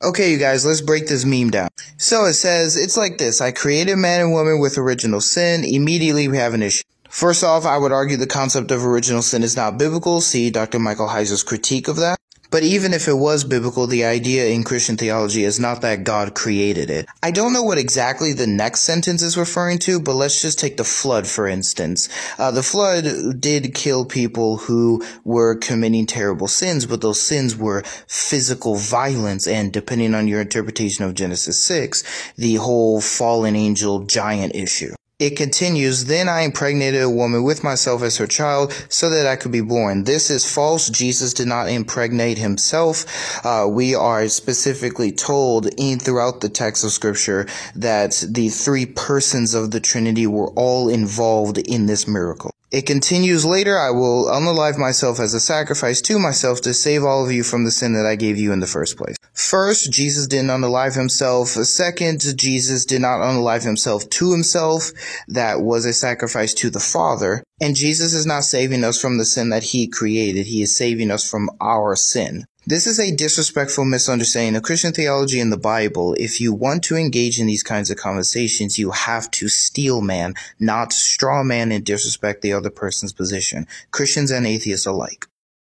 Okay, you guys, let's break this meme down. So it says, it's like this. I created man and woman with original sin. Immediately we have an issue. First off, I would argue the concept of original sin is not biblical. See Dr. Michael Heiser's critique of that. But even if it was biblical, the idea in Christian theology is not that God created it. I don't know what exactly the next sentence is referring to, but let's just take the flood, for instance. The flood did kill people who were committing terrible sins, but those sins were physical violence, and depending on your interpretation of Genesis 6, the whole fallen angel giant issue. It continues, then I impregnated a woman with myself as her child so that I could be born. This is false. Jesus did not impregnate himself. We are specifically told throughout the text of Scripture that the three persons of the Trinity were all involved in this miracle. It continues later, I will unalive myself as a sacrifice to myself to save all of you from the sin that I gave you in the first place. First, Jesus didn't unalive himself. Second, Jesus did not unalive himself to himself. That was a sacrifice to the Father. And Jesus is not saving us from the sin that he created. He is saving us from our sin. This is a disrespectful misunderstanding of Christian theology and the Bible. If you want to engage in these kinds of conversations, you have to steel man, not straw man and disrespect the other person's position. Christians and atheists alike.